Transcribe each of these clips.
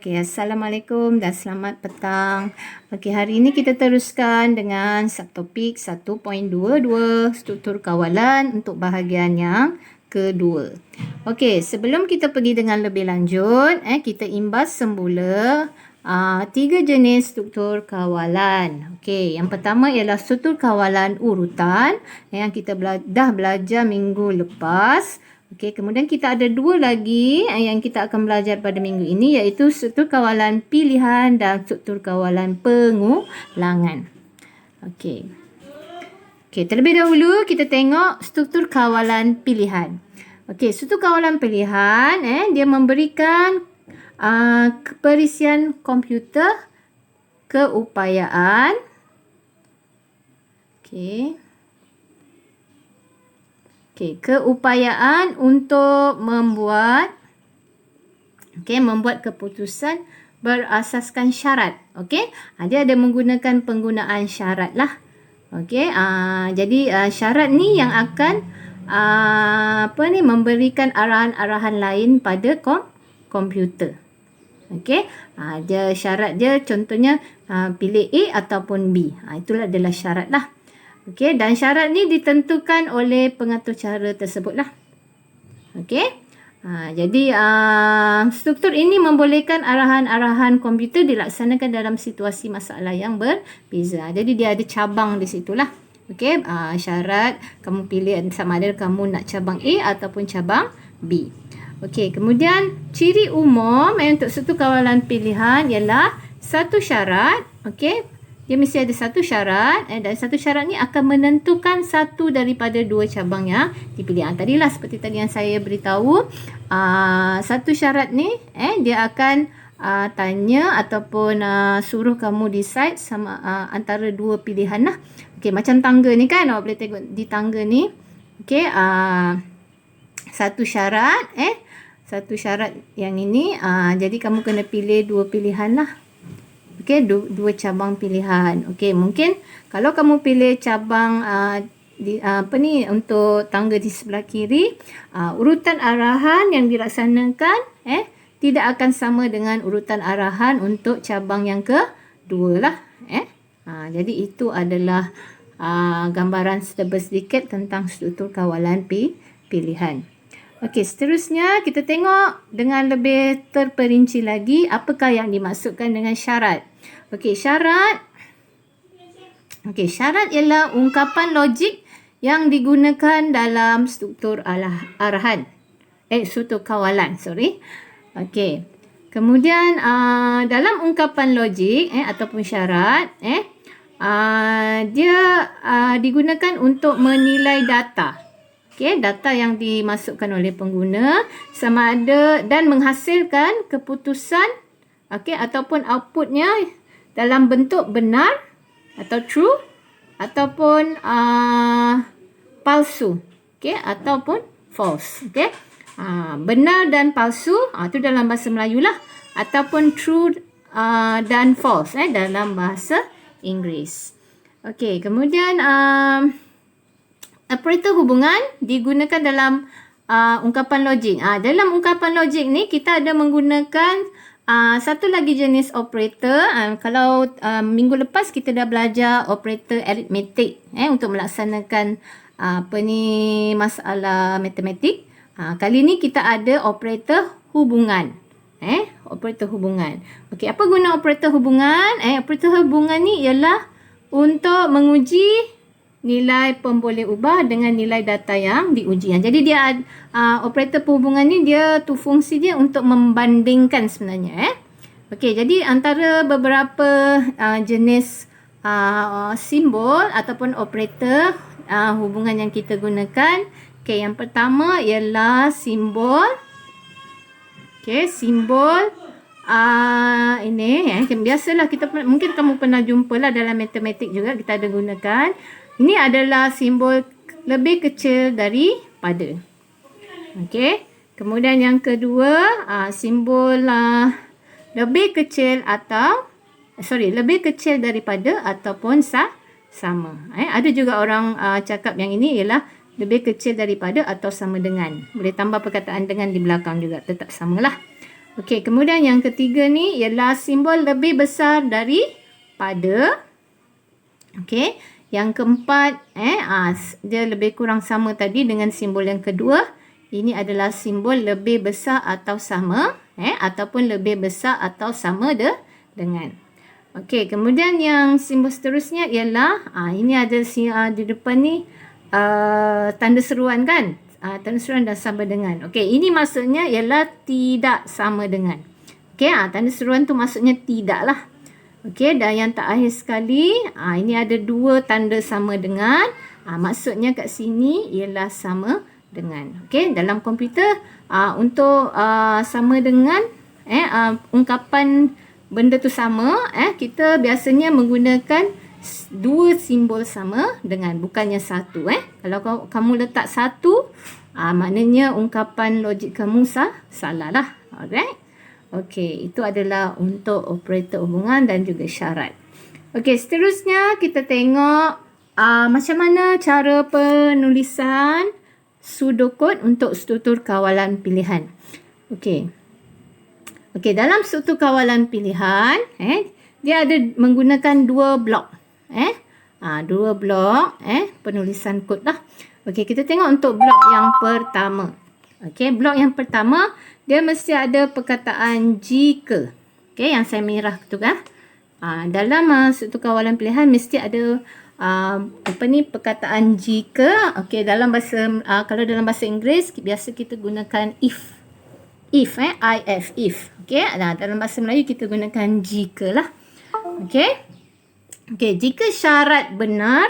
Okay, Assalamualaikum dan selamat petang. Okay, hari ini kita teruskan dengan subtopik 1.22 struktur kawalan untuk bahagian yang kedua. Okay, sebelum kita pergi dengan lebih lanjut, kita imbas semula tiga jenis struktur kawalan. Okay, yang pertama ialah struktur kawalan urutan yang kita dah belajar minggu lepas. Okey, kemudian kita ada dua lagi yang kita akan belajar pada minggu ini, iaitu struktur kawalan pilihan dan struktur kawalan pengulangan. Okey. Okey, terlebih dahulu kita tengok struktur kawalan pilihan. Okey, struktur kawalan pilihan dia memberikan keperisian komputer, keupayaan. Okey. Okey, keupayaan untuk membuat keputusan berasaskan syarat. Okey, dia ada menggunakan penggunaan syarat lah. Okey, jadi syarat ni yang akan memberikan arahan-arahan lain pada komputer. Okey, dia syarat dia contohnya pilih A ataupun B. Itulah adalah syarat lah. Okey, dan syarat ni ditentukan oleh pengatur cara tersebutlah. Okey. Jadi struktur ini membolehkan arahan-arahan komputer dilaksanakan dalam situasi masalah yang berbeza. Jadi dia ada cabang di situlah. Okey, syarat kamu pilih sama ada kamu nak cabang A ataupun cabang B. Okey, kemudian ciri umum untuk struktur kawalan pilihan ialah satu syarat, okey. Dia mesti ada satu syarat dan satu syarat ni akan menentukan satu daripada dua cabang yang dipilih. Tadilah seperti tadi yang saya beritahu, satu syarat ni dia akan tanya ataupun suruh kamu decide sama antara dua pilihan lah. Okey, macam tangga ni kan, awak boleh tengok di tangga ni. Okey, satu syarat satu syarat yang ini, jadi kamu kena pilih dua pilihan lah. Okey, dua cabang pilihan. Okey, mungkin kalau kamu pilih cabang untuk tangga di sebelah kiri, urutan arahan yang dilaksanakan tidak akan sama dengan urutan arahan untuk cabang yang kedua lah. Jadi itu adalah gambaran sedikit tentang struktur kawalan pilihan. Okey, seterusnya kita tengok dengan lebih terperinci lagi apakah yang dimaksudkan dengan syarat. Okey, syarat ialah ungkapan logik yang digunakan dalam struktur arahan. Struktur kawalan, Okey. Kemudian dalam ungkapan logik ataupun syarat dia digunakan untuk menilai data. Okey, data yang dimasukkan oleh pengguna sama ada dan menghasilkan keputusan ataupun outputnya dalam bentuk benar atau true ataupun palsu, ataupun false. Benar dan palsu itu dalam bahasa Melayu lah, ataupun true dan false dalam bahasa Inggeris. Okey, kemudian operator hubungan digunakan dalam ungkapan logik. Dalam ungkapan logik ni kita ada menggunakan satu lagi jenis operator. Kalau minggu lepas kita dah belajar operator aritmetik untuk melaksanakan masalah matematik. Kali ni kita ada operator hubungan. Operator hubungan. Okey, apa guna operator hubungan? Operator hubungan ni ialah untuk menguji nilai pemboleh ubah dengan nilai data yang diuji. Jadi dia operator perhubungan ni fungsi dia untuk membandingkan sebenarnya. Okey, jadi antara beberapa jenis simbol ataupun operator hubungan yang kita gunakan. Okey, yang pertama ialah simbol. Okey, simbol ini biasalah mungkin kamu pernah jumpalah dalam matematik juga kita ada gunakan. Ini adalah simbol lebih kecil daripada. Okey. Kemudian yang kedua, simbol lebih kecil lebih kecil daripada ataupun sama. Ada juga orang cakap yang ini ialah lebih kecil daripada atau sama dengan. Boleh tambah perkataan dengan di belakang juga, tetap samalah. Okey, kemudian yang ketiga ni ialah simbol lebih besar daripada. Okey, yang keempat dia lebih kurang sama tadi dengan simbol yang kedua. Ini adalah simbol lebih besar atau sama ataupun lebih besar atau sama dengan. Okey, kemudian yang simbol seterusnya ialah ini ada di depan ni tanda seruan kan? Tanda seruan dan sama dengan. Okey, ini maksudnya ialah tidak sama dengan. Okey, tanda seruan tu maksudnya tidak lah. Okey, dan yang terakhir sekali, ini ada dua tanda sama dengan. Maksudnya kat sini ialah sama dengan. Okey, dalam komputer untuk sama dengan ungkapan benda tu sama, kita biasanya menggunakan dua simbol sama dengan, bukannya satu. Kalau kamu letak satu, maknanya ungkapan logik kamu salah lah. Alright. Okey, itu adalah untuk operator hubungan dan juga syarat. Okey, seterusnya kita tengok macam mana cara penulisan pseudocode untuk struktur kawalan pilihan. Okey. Okey, dalam struktur kawalan pilihan, dia ada menggunakan dua blok. Dua blok penulisan kod lah. Okey, kita tengok untuk blok yang pertama. Okey, blok yang pertama dia mesti ada perkataan jika. Okey, yang saya merah tu kan. Dalam struktur kawalan pilihan mesti ada perkataan jika. Okey, dalam bahasa kalau dalam bahasa Inggeris biasa kita gunakan if. If Okey, dalam bahasa Melayu kita gunakan jika lah. Okey. Okey, jika syarat benar,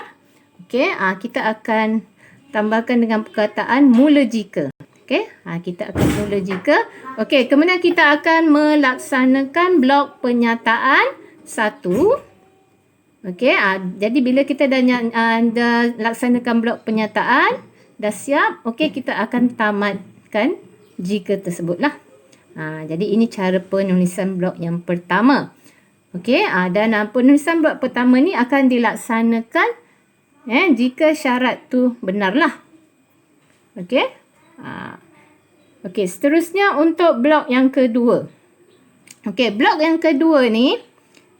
okey, kita akan tambahkan dengan perkataan mula jika. Okey, kita akan mula jika. Okey, kemudian kita akan melaksanakan blok penyataan 1. Okey, jadi bila kita dah laksanakan blok penyataan, dah siap, okey, kita akan tamatkan jika tersebutlah. Jadi ini cara penulisan blok yang pertama. Okey, dan penulisan blok pertama ni akan dilaksanakan jika syarat tu benarlah. Okey. Okey, seterusnya untuk blok yang kedua. Okey, blok yang kedua ni,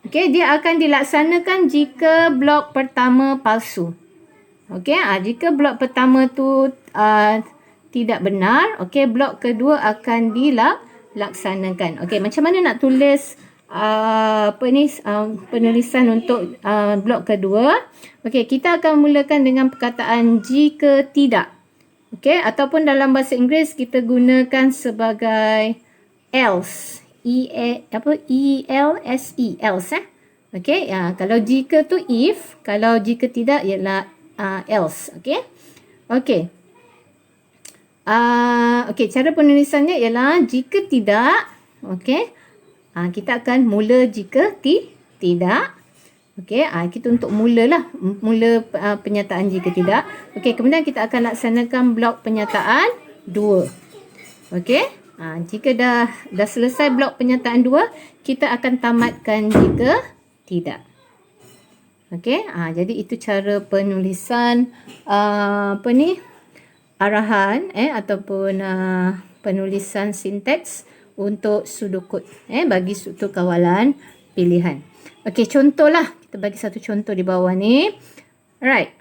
okey, dia akan dilaksanakan jika blok pertama palsu. Okey, jika blok pertama tu tidak benar, okey, blok kedua akan dilaksanakan. Okey, macam mana nak tulis penulisan untuk blok kedua? Okey, kita akan mulakan dengan perkataan jika tidak. Okey, ataupun dalam bahasa Inggeris kita gunakan sebagai else. E-L-S-E, else. Okey, kalau jika tu if, kalau jika tidak ialah else. Okey. Okey. Okey, cara penulisannya ialah jika tidak, okey, kita akan mula jika tidak. Okey, kita untuk mula penyataan jika tidak. Okey, kemudian kita akan laksanakan blok penyataan 2. Okey, jika dah selesai blok penyataan 2, kita akan tamatkan jika tidak. Okey, jadi itu cara penulisan arahan ataupun penulisan sinteks untuk pseudocode bagi struktur kawalan pilihan. Okey, contohlah. Kita bagi satu contoh di bawah ni. Alright.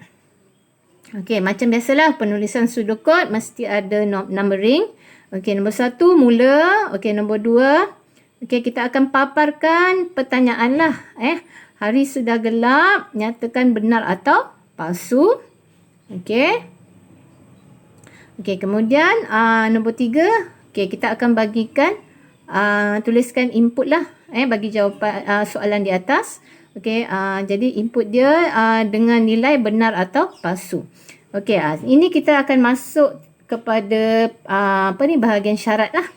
Okey, macam biasalah penulisan pseudocode mesti ada numbering. Okey, nombor 1 mula. Okey, nombor 2. Okey, kita akan paparkan pertanyaan lah. Hari sudah gelap, nyatakan benar atau palsu. Okey. Okey, kemudian nombor 3. Okey, kita akan bagikan tuliskan input lah bagi jawapan soalan di atas. Okey, jadi input dia dengan nilai benar atau palsu. Okey, ini kita akan masuk kepada bahagian syarat lah.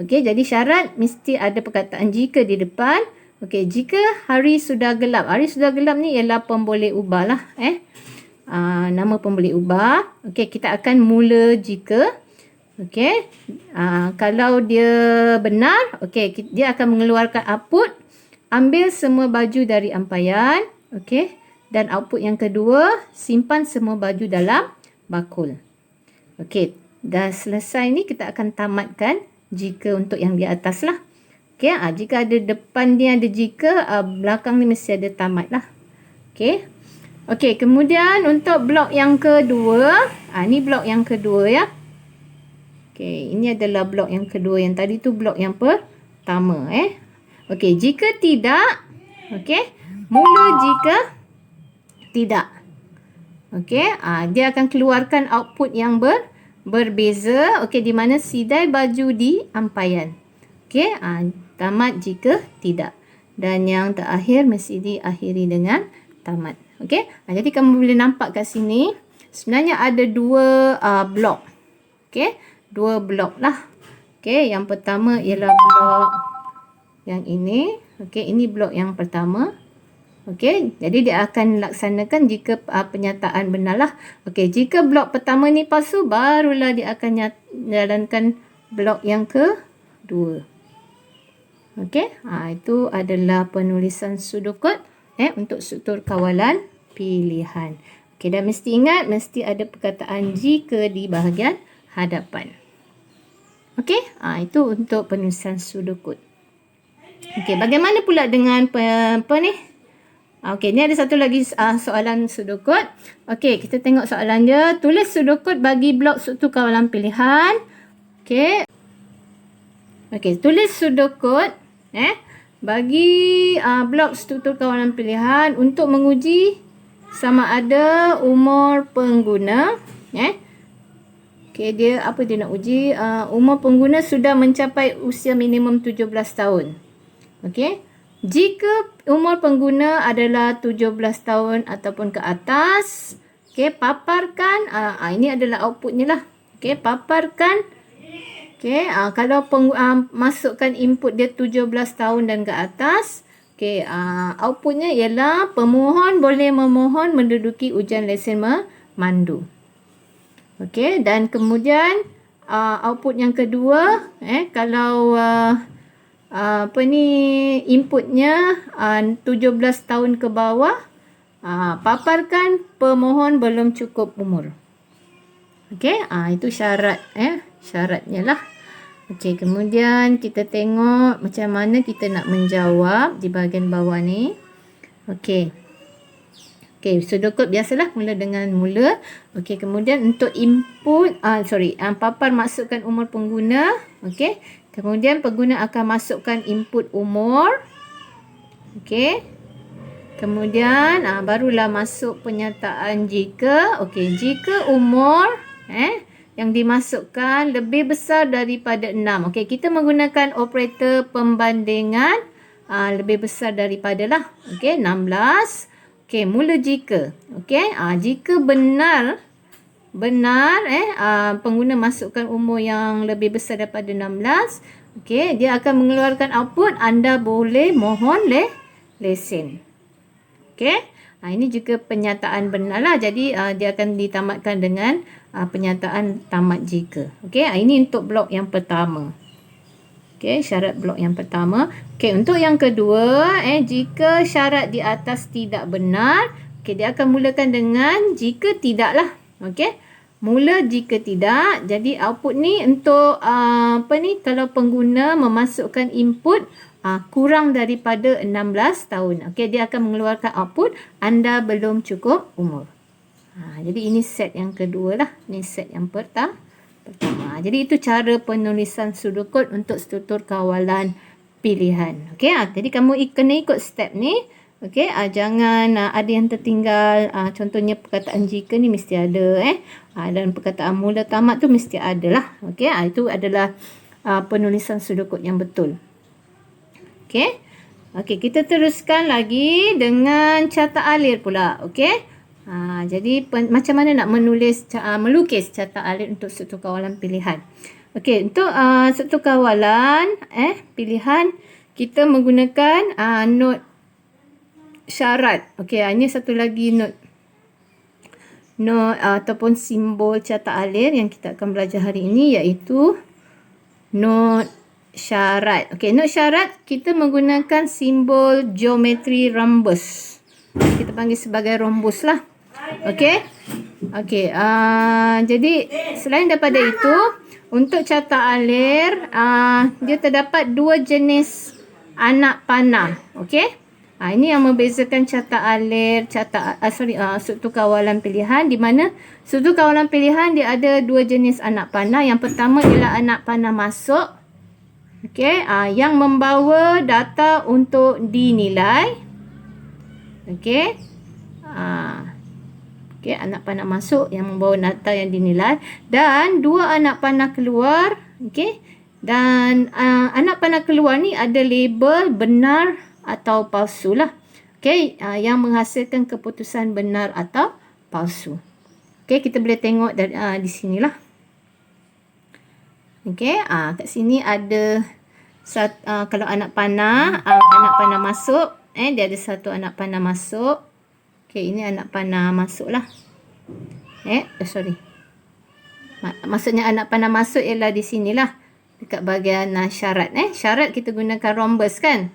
Okey, jadi syarat mesti ada perkataan jika di depan. Okey, jika hari sudah gelap. Hari sudah gelap ni ialah pemboleh ubah lah. Nama pemboleh ubah. Okey, kita akan mula jika. Okey, kalau dia benar, okey, dia akan mengeluarkan output. Ambil semua baju dari ampaian. Okey, dan output yang kedua, simpan semua baju dalam bakul. Okey, dah selesai ni kita akan tamatkan jika untuk yang di atas lah. Okey, jika ada depan ni ada jika, belakang ni mesti ada tamat lah. Okey. Okey, kemudian untuk blok yang kedua, ni blok yang kedua ya. Okey, ini adalah blok yang kedua. Yang tadi tu blok yang pertama Okey, jika tidak, okey, mula jika tidak. Okey, dia akan keluarkan output yang berbeza. Okey, di mana sidai baju di ampaian. Okey, tamat jika tidak. Dan yang terakhir mesti diakhiri dengan tamat. Okey, jadi kamu boleh nampak kat sini sebenarnya ada dua blok. Okey, dua blok lah. Okey, yang pertama ialah blok yang ini. Okey, ini blok yang pertama. Okey, jadi dia akan laksanakan jika penyataan benar lah. Okey, jika blok pertama ni palsu, barulah dia akan jalankan blok yang kedua. Okey, itu adalah penulisan sudokod untuk struktur kawalan pilihan. Okey, dan mesti ingat, mesti ada perkataan jika di bahagian hadapan. Okey, itu untuk penulisan sudokod. Okey, bagaimana pula dengan okey, ni ada satu lagi soalan sudokod. Okey, kita tengok soalan dia. Tulis sudokod bagi blok struktur kawalan pilihan. Okey. Okey, tulis sudokod bagi blok struktur kawalan pilihan untuk menguji sama ada umur pengguna. Okey, dia nak uji? Umur pengguna sudah mencapai usia minimum 17 tahun. Okey. Jika umur pengguna adalah 17 tahun ataupun ke atas, okey, paparkan, ini adalah outputnya lah. Okey, paparkan. Okey, kalau masukkan input dia 17 tahun dan ke atas, okey, outputnya ialah pemohon boleh memohon menduduki ujian lesen memandu. Okey, dan kemudian output yang kedua, kalau inputnya 17 tahun ke bawah, paparkan pemohon belum cukup umur. Okey, itu syarat syaratnya lah. Okey, kemudian kita tengok macam mana kita nak menjawab di bahagian bawah ni. Okey. Okey, sudokod biasalah mula dengan mula. Okey, kemudian untuk input, papar masukkan umur pengguna. Okey. Kemudian pengguna akan masukkan input umur. Okey. Kemudian barulah masuk penyataan jika. Okey, jika umur yang dimasukkan lebih besar daripada 6. Okey, kita menggunakan operator pembandingan lebih besar daripada lah. Okey, 16. Okey, mula jika. Okey, jika benar pengguna masukkan umur yang lebih besar daripada 16, okey, dia akan mengeluarkan output anda boleh mohon lesen. Okey, ini juga penyataan benar lah. Jadi dia akan ditamatkan dengan penyataan tamat jika. Okey, ini untuk blok yang pertama. Okey, syarat blok yang pertama. Okey, untuk yang kedua, jika syarat di atas tidak benar, okey, dia akan mulakan dengan jika tidak lah. Okey, mula jika tidak. Jadi output ni untuk kalau pengguna memasukkan input kurang daripada 16 tahun. Okey, dia akan mengeluarkan output anda belum cukup umur. Jadi ini set yang kedua lah. Ini set yang pertama. Jadi itu cara penulisan sudokod untuk struktur kawalan pilihan. Okey, jadi kamu kena ikut step ni. Okey, jangan ada yang tertinggal. Contohnya perkataan jika ni mesti ada dan perkataan mula tamat tu mesti ada lah. Okey, itu adalah penulisan sudokod yang betul. Okey. Okey, kita teruskan lagi dengan carta alir pula. Okey. Jadi macam mana nak melukis carta alir untuk struktur kawalan pilihan. Okey, untuk struktur kawalan pilihan kita menggunakan not syarat. Okey, ini satu lagi not ataupun simbol carta alir yang kita akan belajar hari ini, iaitu not syarat. Okey, not syarat kita menggunakan simbol geometri rhombus. Kita panggil sebagai rhombus lah. Okey. Okey, jadi selain daripada itu, Untuk carta alir, dia terdapat dua jenis anak panah. Okey. Ini yang membezakan carta alir, struktur kawalan pilihan, di mana struktur kawalan pilihan dia ada dua jenis anak panah. Yang pertama ialah anak panah masuk. Okey, yang membawa data untuk dinilai. Okey. Okey, anak panah masuk yang membawa data yang dinilai, dan dua anak panah keluar. Okey. Dan anak panah keluar ni ada label benar atau palsu lah. Okey, yang menghasilkan keputusan benar atau palsu. Okey, kita boleh tengok dari di sinilah. Okey, kat sini ada kalau anak panah masuk, dia ada satu anak panah masuk. Okey, ini anak panah masuk lah. Maksudnya anak panah masuk ialah di sinilah, dekat bahagian syarat. Syarat kita gunakan rhombus kan.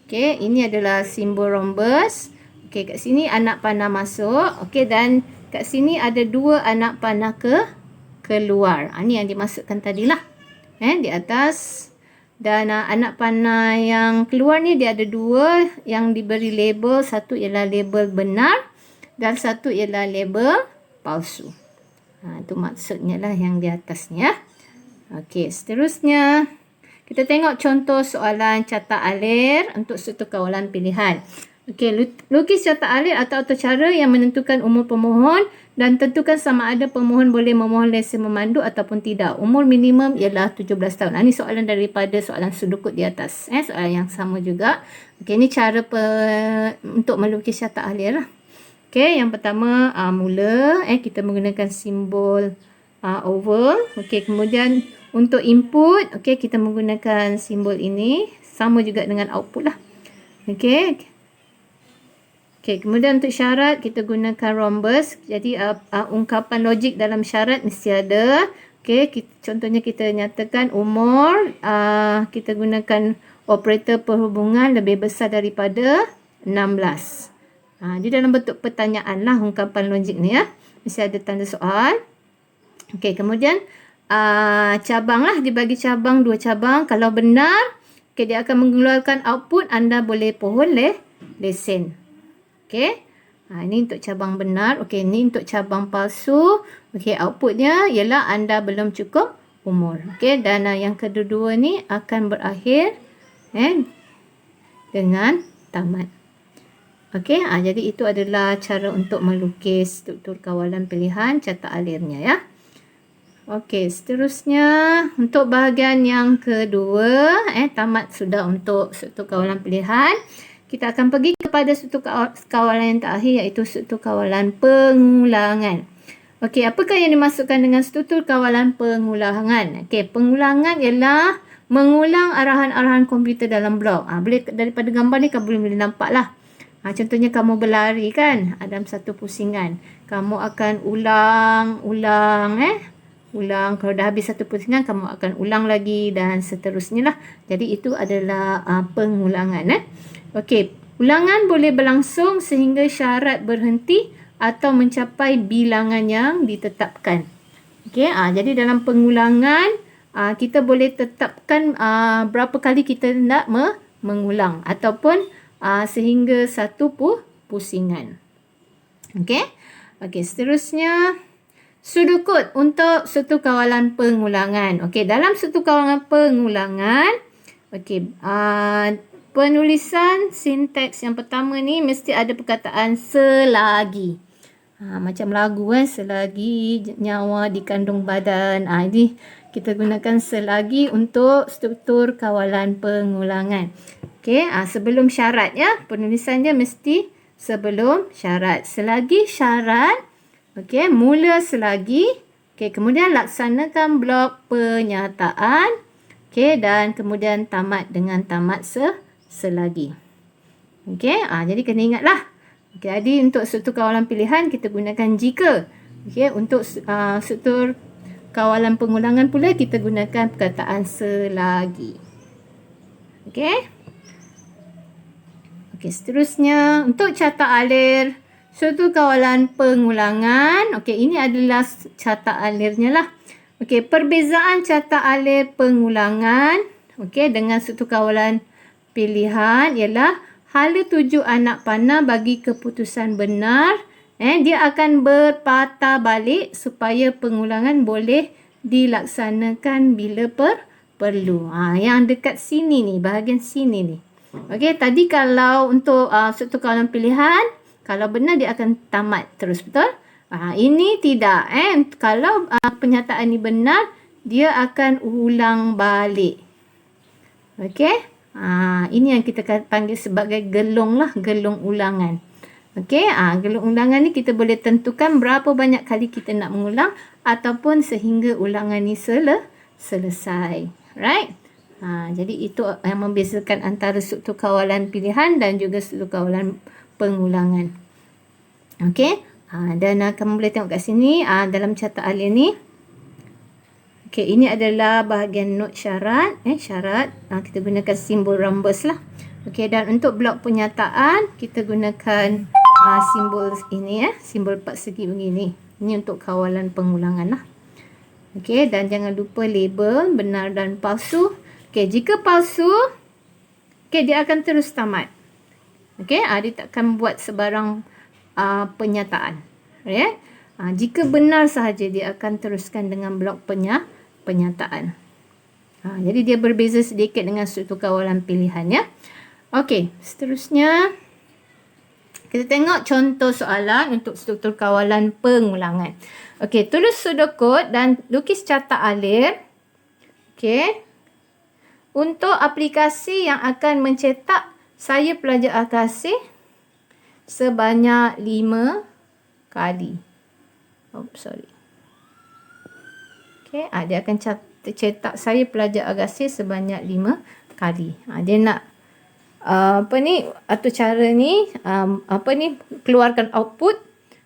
Okey, ini adalah simbol rhombus. Okey, kat sini anak panah masuk. Okey, dan kat sini ada dua anak panah keluar. Ini yang dimasukkan tadilah. Di atas. Dan anak panah yang keluar ni dia ada dua yang diberi label. Satu ialah label benar dan satu ialah label palsu. Itu maksudnya lah yang di atas ni ya. Okey, seterusnya kita tengok contoh soalan carta alir untuk struktur kawalan pilihan. Okey, lukis carta alir atau cara yang menentukan umur pemohon dan tentukan sama ada pemohon boleh memohon lesen memandu ataupun tidak. Umur minimum ialah 17 tahun. Ini soalan daripada soalan sudukut di atas. Soalan yang sama juga. Okey, ini cara untuk melukis carta alir lah. Okey, yang pertama mula kita menggunakan simbol oval. Okey, kemudian untuk input, okey, kita menggunakan simbol ini. Sama juga dengan output lah. Okey. Okey, kemudian untuk syarat, kita gunakan rhombus. Jadi, ungkapan logik dalam syarat mesti ada. Okey, contohnya kita nyatakan umur. Kita gunakan operator perhubungan lebih besar daripada 16. Dia dalam bentuk pertanyaan lah ungkapan logik ni ya. Mesti ada tanda soal. Okey, kemudian cabang lah, dibagi cabang, dua cabang. Kalau benar, dia akan mengeluarkan output, anda boleh pohon lesen. Okey, ini untuk cabang benar. Okey, ini untuk cabang palsu. Okey, outputnya ialah anda belum cukup umur. Okey, dan yang kedua-dua ni akan berakhir dengan tamat. Okey, jadi itu adalah cara untuk melukis struktur kawalan pilihan carta alirnya ya. Okey, seterusnya untuk bahagian yang kedua, tamat sudah untuk struktur kawalan pilihan. Kita akan pergi kepada struktur kawalan yang terakhir, iaitu struktur kawalan pengulangan. Okey, apakah yang dimasukkan dengan struktur kawalan pengulangan? Okey, pengulangan ialah mengulang arahan-arahan komputer dalam blok. Boleh daripada gambar ni kamu boleh nampak lah. Contohnya kamu berlari kan, dalam satu pusingan. Kamu akan ulang. Kalau dah habis satu pusingan, kamu akan ulang lagi dan seterusnya lah. Jadi itu adalah pengulangan. Okey, ulangan boleh berlangsung sehingga syarat berhenti atau mencapai bilangan yang ditetapkan. Okey, jadi dalam pengulangan kita boleh tetapkan berapa kali kita nak mengulang ataupun sehingga satu pusingan. Okey. Okey, seterusnya sudukut untuk struktur kawalan pengulangan. Okey, dalam struktur kawalan pengulangan, okey, penulisan sinteks yang pertama ni mesti ada perkataan selagi. Macam lagu selagi nyawa dikandung badan. Ini kita gunakan selagi untuk struktur kawalan pengulangan. Okey, sebelum syarat ya. Penulisannya mesti sebelum syarat. Selagi syarat. Okey, mula selagi. Okey, kemudian laksanakan blok penyataan. Okey, dan kemudian tamat dengan tamat selagi. Okey, jadi kena ingatlah. Okey, jadi untuk struktur kawalan pilihan kita gunakan jika. Okey, untuk struktur kawalan pengulangan pula kita gunakan perkataan selagi. Okey. Okey, seterusnya untuk carta alir struktur kawalan pengulangan. Okey, ini adalah carta alirnya lah. Okey, perbezaan carta alir pengulangan dengan struktur kawalan pilihan ialah hala tuju anak panah bagi keputusan benar. Dia akan berpatah balik supaya pengulangan boleh dilaksanakan bila perlu. Yang dekat sini ni, bahagian sini ni. Okey, tadi kalau untuk struktur kawalan pilihan, kalau benar dia akan tamat terus, betul? Ini tidak. Kalau pernyataan ni benar, dia akan ulang balik. Okey. Ini yang kita panggil sebagai gelung lah, gelung ulangan. Okey. Gelung ulangan ni kita boleh tentukan berapa banyak kali kita nak mengulang ataupun sehingga ulangan ni selesai. Right? Jadi itu yang membezakan antara struktur kawalan pilihan dan juga struktur kawalan pengulangan. Okey. Dan kamu boleh tengok kat sini dalam carta alir ni. Okey, ini adalah bahagian not syarat. Syarat kita gunakan simbol rhombus lah. Okey, dan untuk blok penyataan kita gunakan simbol ini simbol empat segi begini. Ini untuk kawalan pengulangan lah. Okey, dan jangan lupa label benar dan palsu. Okey, jika palsu, dia akan terus tamat. Okey, dia tak akan buat sebarang penyataan. Jika benar sahaja dia akan teruskan dengan blok penyataan. Jadi dia berbeza sedikit dengan struktur kawalan pilihan ya. Okey, seterusnya kita tengok contoh soalan untuk struktur kawalan pengulangan. Okey, tulis pseudocode dan lukis carta alir. Okey. Untuk aplikasi yang akan mencetak saya pelajar Akasih sebanyak 5 kali. Okey, dia akan cetak saya pelajar Akasih sebanyak 5 kali. Dia nak atau cara ni keluarkan output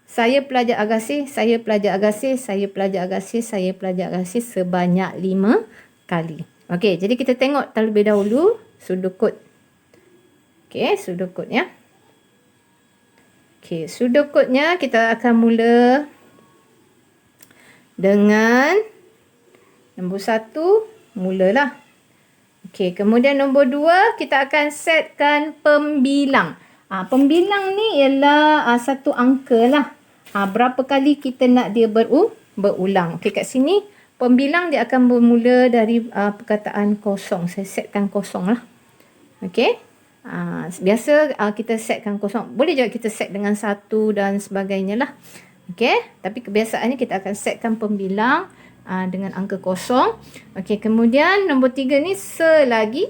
saya pelajar Akasih, saya pelajar Akasih, saya pelajar Akasih, saya pelajar Akasih sebanyak 5 kali. Okey, jadi kita tengok terlebih dahulu pseudocode. Okey, pseudocode ya. Okey, pseudocode-nya kita akan mula dengan nombor 1, mulalah. Okey, kemudian nombor 2 kita akan setkan pembilang. Pembilang ni ialah satu angka lah. Berapa kali kita nak dia berulang. Okey, kat sini pembilang dia akan bermula dari perkataan kosong. Saya setkan kosong lah. Okey. Biasa kita setkan kosong. Boleh juga kita set dengan 1 dan sebagainya lah. Okey. Tapi kebiasaannya kita akan setkan pembilang dengan angka kosong. Okey. Kemudian nombor 3 ni selagi.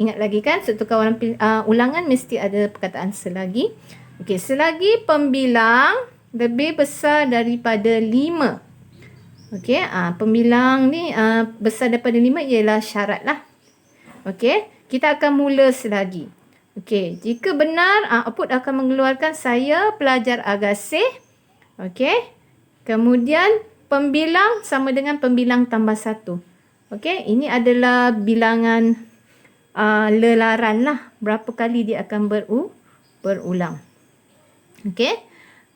Ingat lagi kan, struktur kawalan ulangan mesti ada perkataan selagi. Okey. Selagi pembilang lebih besar daripada 5. Okey. Pembilang ni besar daripada 5 ialah syarat lah. Okey. Kita akan mula selagi. Okey, jika benar, output akan mengeluarkan saya pelajar Akasih. Okey. Kemudian pembilang sama dengan pembilang tambah 1. Okey, ini adalah bilangan lelaran lah. Berapa kali dia akan berulang. Okey.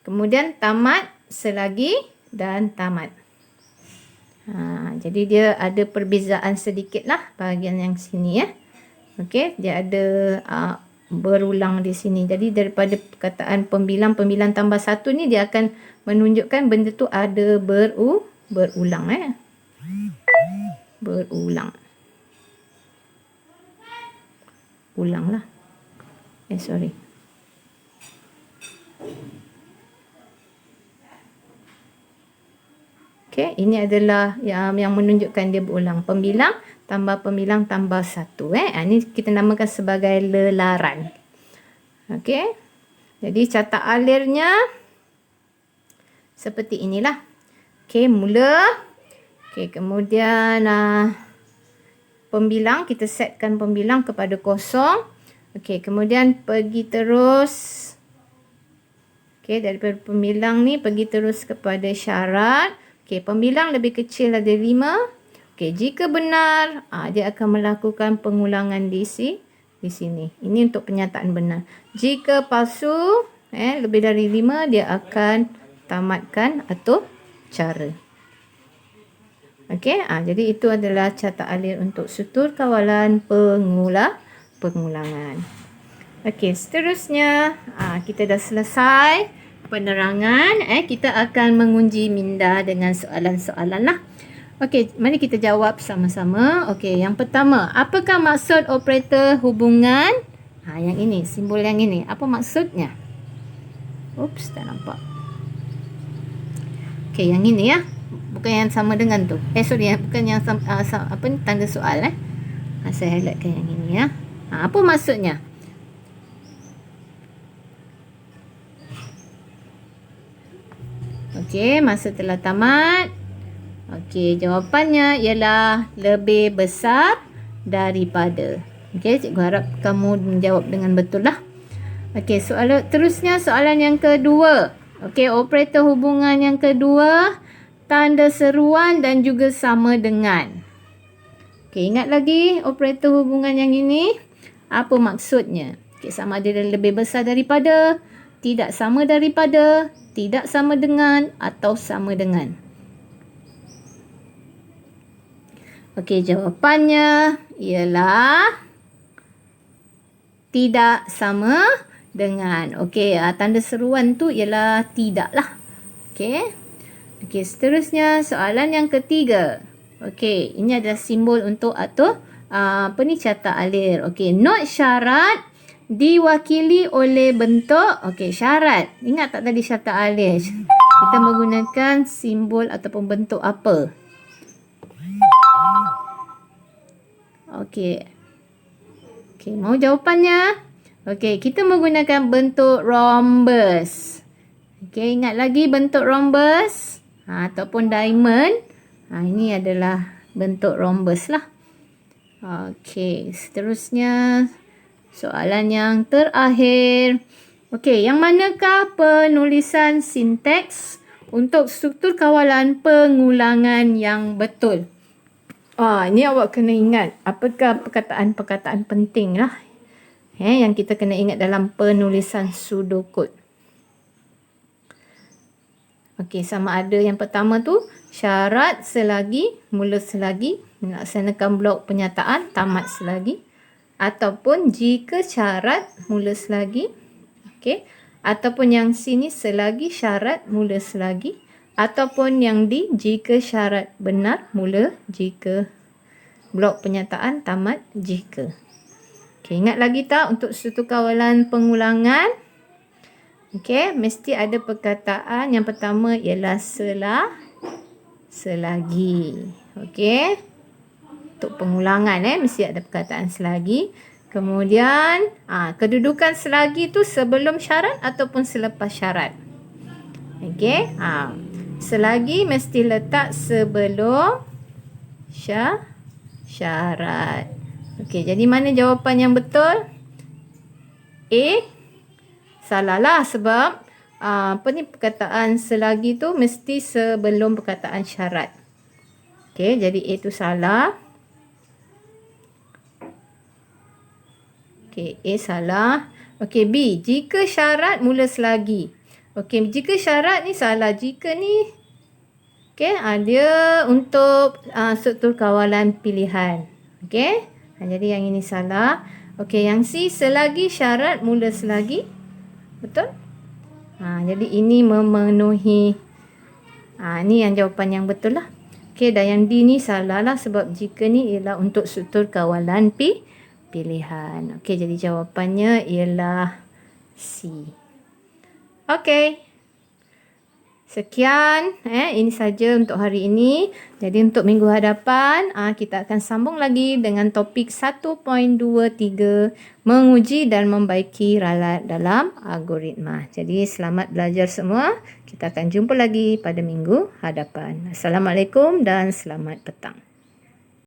Kemudian tamat, selagi dan tamat. Jadi dia ada perbezaan sedikit lah bahagian yang sini ya. Okey, dia ada berulang di sini. Jadi daripada perkataan pembilang tambah 1 ni dia akan menunjukkan benda tu ada berulang berulang. Ulang lah. Sorry. Okey, ini adalah yang menunjukkan dia berulang. Pembilang tambah 1. Ini kita namakan sebagai lelaran. Okey. Jadi carta alirnya seperti inilah. Okey, mula. Okey, kemudian pembilang, kita setkan pembilang kepada kosong. Okey, kemudian pergi terus. Okey, daripada pembilang ni pergi terus kepada syarat. Okey, pembilang lebih kecil dari 5. Okey, jika benar, dia akan melakukan pengulangan di sini. Ini untuk pernyataan benar. Jika palsu, lebih dari 5, dia akan tamatkan atau cara. Okey, jadi itu adalah carta alir untuk struktur kawalan pengulangan. Okey, seterusnya kita dah selesai penerangan. Kita akan menguji minda dengan soalan-soalan lah. Okey, mari kita jawab sama-sama. Okey, yang pertama, apakah maksud operator hubungan? Yang ini, simbol yang ini. Apa maksudnya? Oops, tak nampak. Okey, yang ini ya. Bukan yang sama dengan tu. Sorry, bukan yang apa ni, tanda soal saya highlightkan yang ini ya. Apa maksudnya? Okey, masa telah tamat. Okey, jawapannya ialah lebih besar daripada. Okey, cikgu harap kamu menjawab dengan betul lah. Okey, terusnya soalan yang kedua. Okey, operator hubungan yang kedua, tanda seruan dan juga sama dengan. Okey, ingat lagi operator hubungan yang ini, apa maksudnya? Okey, sama ada lebih besar daripada, tidak sama daripada, tidak sama dengan atau sama dengan. Okey, jawapannya ialah tidak sama dengan. Okey, tanda seruan tu ialah tidak lah. Okey. Okey, seterusnya soalan yang ketiga. Okey, ini adalah simbol untuk carta alir. Okey, not syarat diwakili oleh bentuk. Okey, syarat. Ingat tak tadi carta alir? Kita menggunakan simbol ataupun bentuk apa? Okey. Okey, mau jawapannya? Okey, kita menggunakan bentuk rhombus. Okey, ingat lagi bentuk rhombus? Ataupun diamond. Ini adalah bentuk rhombus lah. Okey, seterusnya soalan yang terakhir. Okey, yang manakah penulisan sinteks untuk struktur kawalan pengulangan yang betul? Ini awak kena ingat apakah perkataan-perkataan penting lah. Yang kita kena ingat dalam penulisan pseudocode. Okey, sama ada yang pertama tu syarat selagi, mula selagi, melaksanakan blok penyataan, tamat selagi. Ataupun jika syarat, mula selagi. Okey. Ataupun yang sini selagi syarat, mula selagi. Ataupun yang jika syarat benar, mula jika. Blok penyataan, tamat jika. Okey, ingat lagi tak untuk struktur kawalan pengulangan? Okey, mesti ada perkataan. Yang pertama ialah selagi. Okey. Untuk pengulangan mesti ada perkataan selagi. Kemudian kedudukan selagi tu sebelum syarat ataupun selepas syarat. Okey. Selagi mesti letak sebelum syarat. Okey, jadi mana jawapan yang betul? A. Salah lah sebab perkataan selagi tu mesti sebelum perkataan syarat. Okey, jadi A tu salah. Okey, A salah. Okey, B. Jika syarat mula selagi. Okey, jika syarat ni salah. Jika ni okey, dia untuk struktur kawalan pilihan. Okey, jadi yang ini salah. Okey, yang C selagi syarat mula selagi. Betul? Jadi ini memenuhi. Ni yang jawapan yang betul lah. Okey, dan yang D ni salah lah sebab jika ni ialah untuk struktur kawalan pilihan. Okey, jadi jawapannya ialah C. Okey. Sekian, ini saja untuk hari ini. Jadi untuk minggu hadapan, kita akan sambung lagi dengan topik 1.23, menguji dan membaiki ralat dalam algoritma. Jadi selamat belajar semua. Kita akan jumpa lagi pada minggu hadapan. Assalamualaikum dan selamat petang.